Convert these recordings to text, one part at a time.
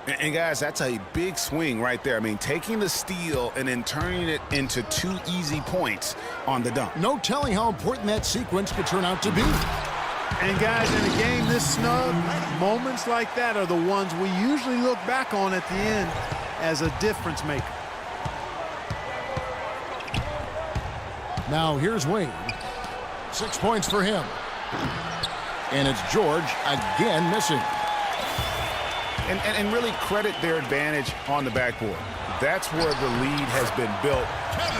And guys, that's a big swing right there. I mean, taking the steal and then turning it into 2 easy points on the dunk. No telling how important that sequence could turn out to be. And guys, in a game this snug, moments like that are the ones we usually look back on at the end as a difference maker. Now here's Wade. 6 points for him. And it's George again missing. And really credit their advantage on the backboard. That's where the lead has been built,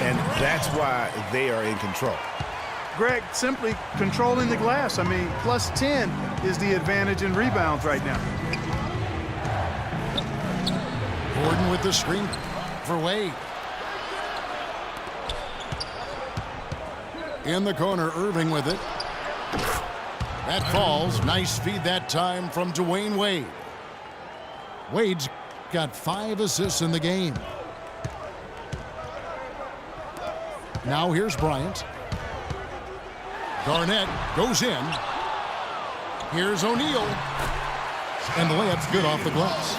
and that's why they are in control. Greg, simply controlling the glass. I mean, plus 10 is the advantage in rebounds right now. Gordon with the screen for Wade. In the corner, Irving with it. That falls. Nice feed that time from Dwayne Wade. Wade's got 5 assists in the game. Now here's Bryant. Garnett goes in. Here's O'Neal. And the layup's good off the glass.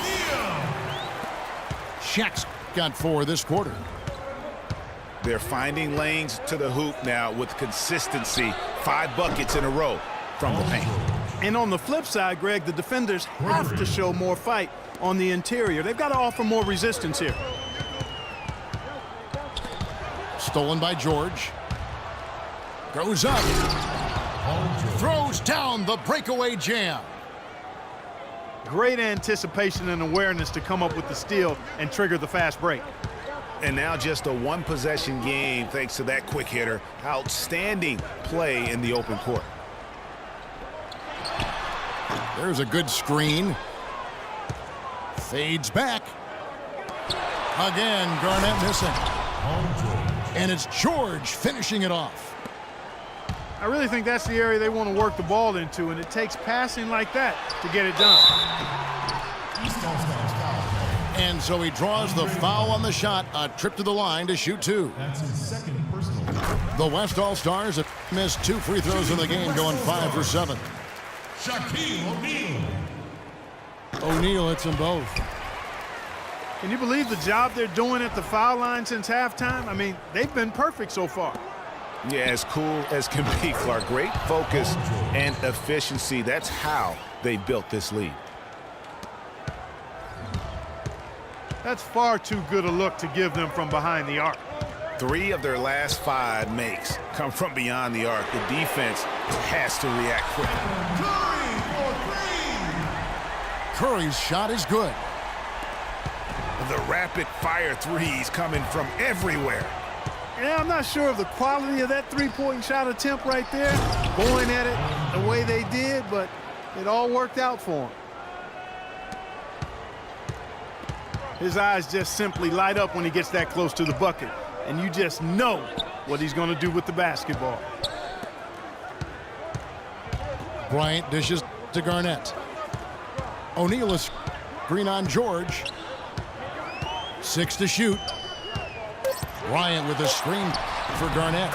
Shaq's got 4 this quarter. They're finding lanes to the hoop now with consistency. 5 buckets in a row from the paint. And on the flip side, Greg, the defenders have to show more fight on the interior. They've got to offer more resistance here. Stolen by George. Goes up. Throws down the breakaway jam. Great anticipation and awareness to come up with the steal and trigger the fast break. And now just a 1-possession game thanks to that quick hitter. Outstanding play in the open court. There's a good screen. Fades back. Again, Garnett missing. And it's George finishing it off. I really think that's the area they want to work the ball into, and it takes passing like that to get it done. And so he draws the foul on the shot. A trip to the line to shoot 2. That's his second personal. The West All-Stars have missed 2 free throws in the game, going 5 for 7. Shaquille O'Neal. O'Neal hits them both. Can you believe the job they're doing at the foul line since halftime? I mean, they've been perfect so far. Yeah, as cool as can be, Clark. Great focus and efficiency. That's how they built this lead. That's far too good a look to give them from behind the arc. 3 of their last 5 makes come from beyond the arc. The defense has to react quickly. Curry's shot is good. The rapid-fire threes coming from everywhere. Yeah, I'm not sure of the quality of that three-point shot attempt right there, going at it the way they did, but it all worked out for him. His eyes just simply light up when he gets that close to the bucket, and you just know what he's going to do with the basketball. Bryant dishes to Garnett. O'Neal is green on George. 6 to shoot. Bryant with a screen for Garnett.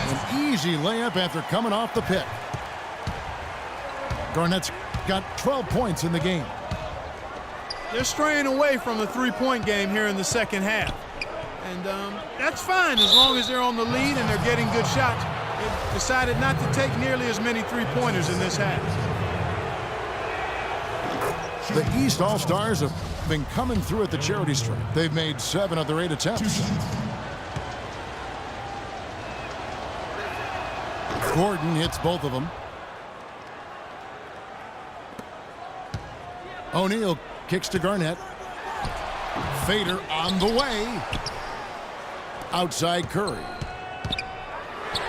An easy layup after coming off the pick. Garnett's got 12 points in the game. They're straying away from the three-point game here in the second half. And that's fine as long as they're on the lead and they're getting good shots. They've decided not to take nearly as many three-pointers in this half. The East All-Stars have been coming through at the charity stripe. They've made 7 of their 8 attempts. Gordon hits both of them. O'Neal kicks to Garnett. Fader on the way. Outside Curry.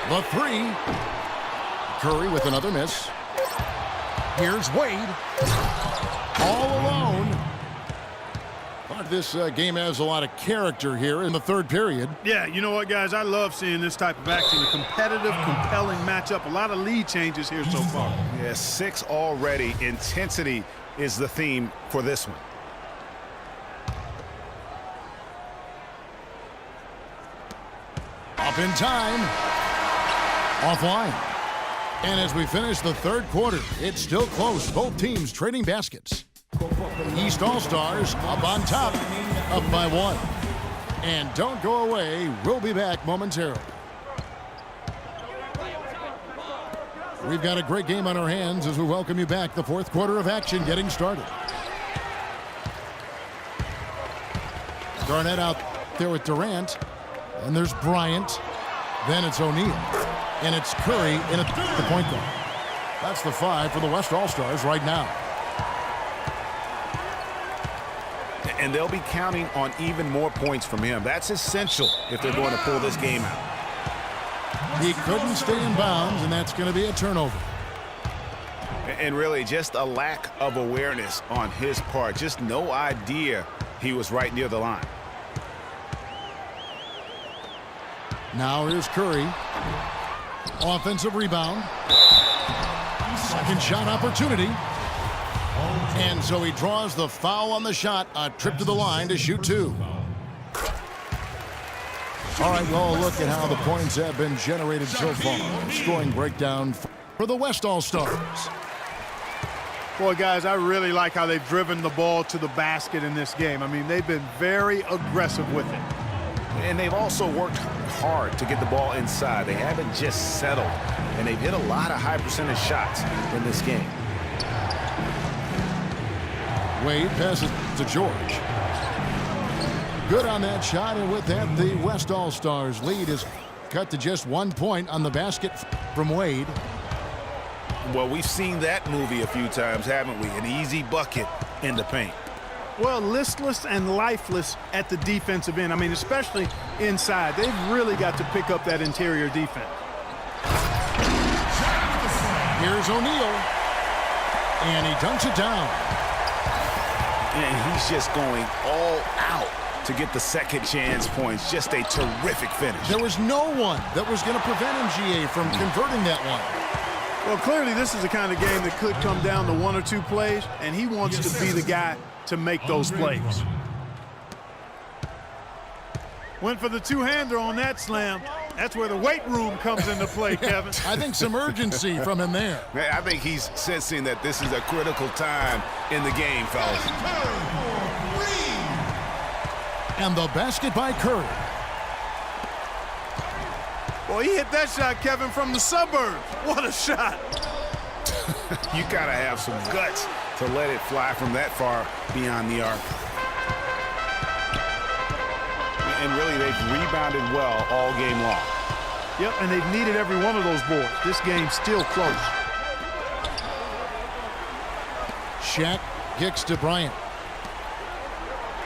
The 3. Curry with another miss. Here's Wade. All alone. But this game has a lot of character here in the third period. Yeah, you know what, guys? I love seeing this type of action. A competitive, compelling matchup. A lot of lead changes here so far. Yeah, 6 already. Intensity is the theme for this one. Up in time. Offline. And as we finish the third quarter, it's still close. Both teams trading baskets. East All-Stars up on top, up by 1. And don't go away. We'll be back momentarily. We've got a great game on our hands as we welcome you back. The fourth quarter of action getting started. Garnett out there with Durant. And there's Bryant. Then it's O'Neal. And it's Curry in at the point guard. That's the 5 for the West All-Stars right now. And they'll be counting on even more points from him. That's essential if they're going to pull this game out. He couldn't stay in bounds, and that's going to be a turnover. And really just a lack of awareness on his part. Just no idea he was right near the line. Now here's Curry. Offensive rebound. Second shot opportunity. And so he draws the foul on the shot. A trip to the line to shoot 2. All right, well, look at how the points have been generated so far. Scoring breakdown for the West All-Stars. Boy, guys, I really like how they've driven the ball to the basket in this game. I mean, they've been very aggressive with it. And they've also worked hard to get the ball inside. They haven't just settled. And they've hit a lot of high percentage shots in this game. Wade passes to George. Good on that shot, and with that, the West All-Stars lead is cut to just 1 point on the basket from Wade. Well, we've seen that movie a few times, haven't we? An easy bucket in the paint. Well, listless and lifeless at the defensive end. I mean, especially inside. They've really got to pick up that interior defense. Here's O'Neal. And he dunks it down. And he's just going all out to get the second chance points. Just a terrific finish. There was no one that was going to prevent MGA from converting that one. Well, clearly this is the kind of game that could come down to 1 or 2 plays, and he wants to be the guy to make those plays. Went for the two-hander on that slam. That's where the weight room comes into play, Kevin. I think some urgency from him there. I think he's sensing that this is a critical time in the game, fellas. And the basket by Curry. Boy, he hit that shot, Kevin, from the suburbs. What a shot. You got to have some guts to let it fly from that far beyond the arc. And really, they've rebounded well all game long. Yep, and they've needed every one of those boards. This game's still close. Shaq kicks to Bryant.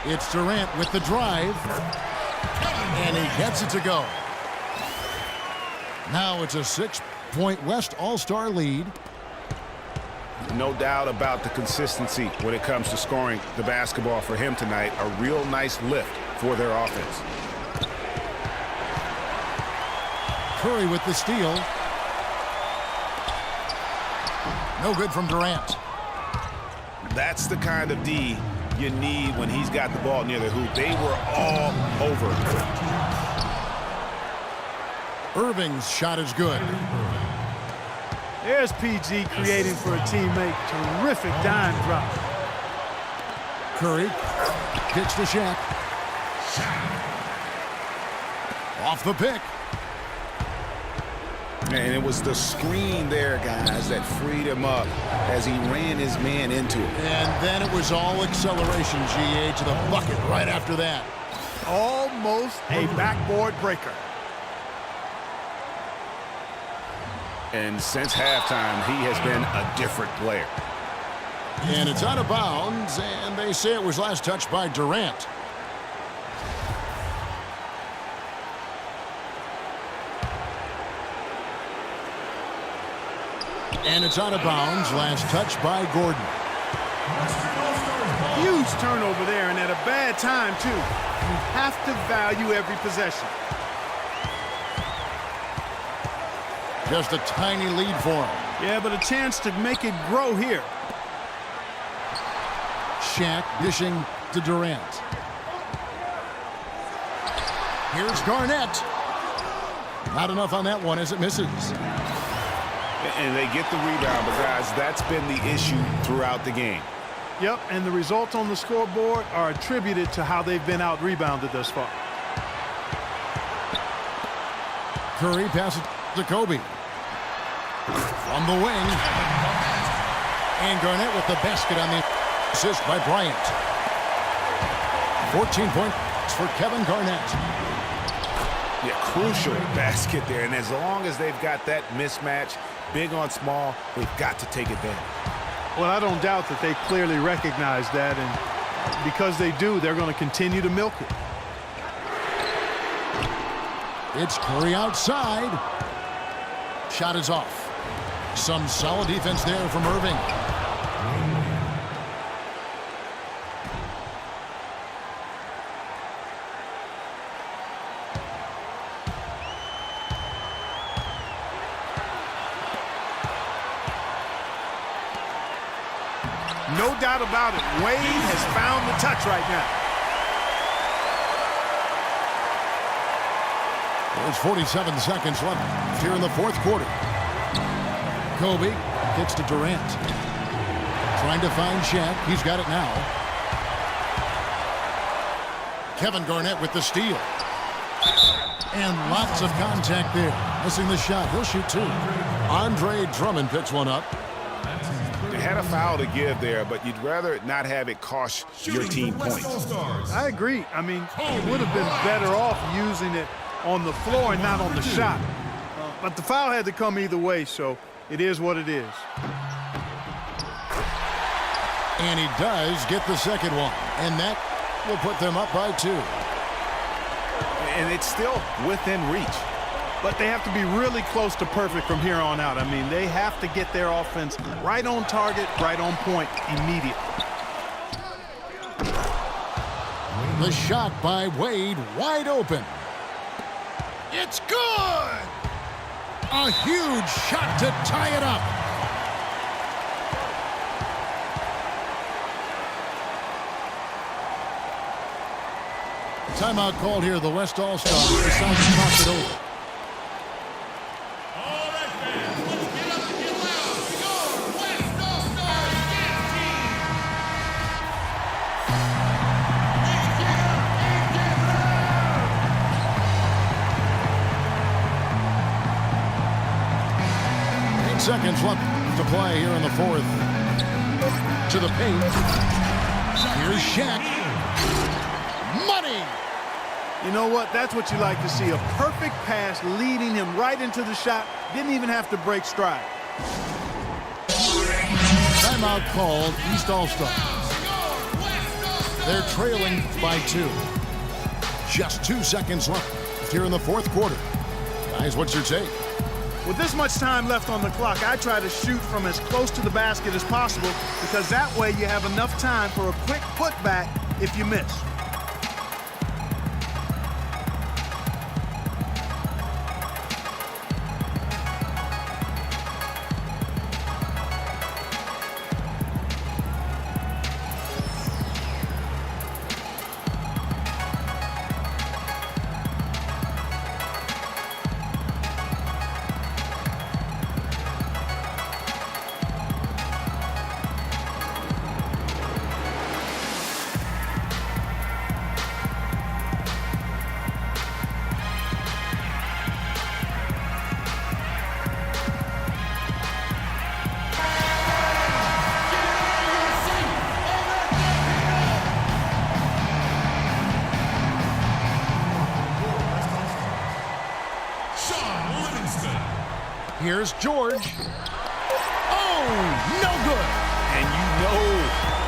It's Durant with the drive. And he gets it to go. Now it's a 6-point West All-Star lead. No doubt about the consistency when it comes to scoring the basketball for him tonight. A real nice lift for their offense. Curry with the steal. No good from Durant. That's the kind of D you need when he's got the ball near the hoop. They were all over. Irving's shot is good. There's PG creating for a teammate. Terrific dime drop. Curry kicks to Shaq. Off the pick. And it was the screen there, guys, that freed him up as he ran his man into it. And then it was all acceleration, GA, to the bucket right after that. Almost a backboard breaker. And since halftime, he has been a different player. And it's out of bounds, and they say it was last touched by Durant. And it's out of bounds, last touch by Gordon. Huge turnover there, and at a bad time, too. You have to value every possession. Just a tiny lead for him. Yeah, but a chance to make it grow here. Shaq dishing to Durant. Here's Garnett. Not enough on that one as it misses. And they get the rebound, but guys, that's been the issue throughout the game. Yep, and the results on the scoreboard are attributed to how they've been out-rebounded thus far. Curry passes to Kobe. From the wing. And Garnett with the basket on the assist by Bryant. 14 points for Kevin Garnett. Yeah, crucial basket there. And as long as they've got that mismatch, big on small, they've got to take advantage. Well, I don't doubt that they clearly recognize that, and because they do, they're going to continue to milk it. It's Curry outside. Shot is off. Some solid defense there from Irving. No doubt about it. Wade has found the touch right now. There's 47 seconds left here in the fourth quarter. Kobe gets to Durant. Trying to find Shaq. He's got it now. Kevin Garnett with the steal. And lots of contact there. Missing the shot. He'll shoot two. Andre Drummond picks one up. They had a foul to give there, but you'd rather not have it cost your team points. I agree. I mean, you would have been better off using it on the floor and not on the shot. But the foul had to come either way, so it is what it is. And he does get the second one. And that will put them up by 2. And it's still within reach. But they have to be really close to perfect from here on out. I mean, they have to get their offense right on target, right on point immediately. The shot by Wade, wide open. It's good! A huge shot to tie it up. Timeout called here. The West All-Stars decide to toss it over. All right, fans, let's get up and get loud. Your West All-Stars game team. 8 seconds left to play here in the fourth. To the paint. Here's Shaq. Money! You know what? That's what you like to see. A perfect pass leading him right into the shot. Didn't even have to break stride. Timeout called. East All-Stars. They're trailing by 2. Just 2 seconds left here in the fourth quarter. Guys, what's your take? With this much time left on the clock, I try to shoot from as close to the basket as possible because that way you have enough time for a quick putback if you miss. Here's George. Oh, no good. And you know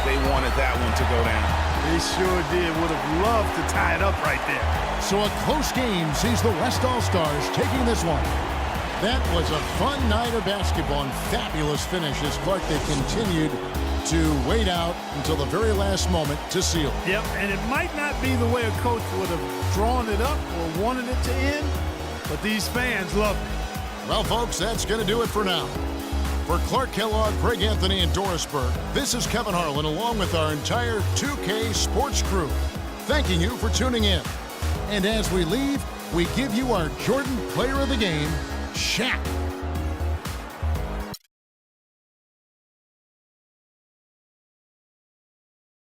they wanted that one to go down. They sure did. Would have loved to tie it up right there. So a close game sees the West All-Stars taking this one. That was a fun night of basketball and fabulous finish as Clark, they continued to wait out until the very last moment to seal. Yep, and it might not be the way a coach would have drawn it up or wanted it to end, but these fans love it. Well, folks, that's going to do it for now. For Clark Kellogg, Greg Anthony, and Doris Burke, this is Kevin Harlan along with our entire 2K Sports crew, thanking you for tuning in. And as we leave, we give you our Jordan Player of the Game, Shaq.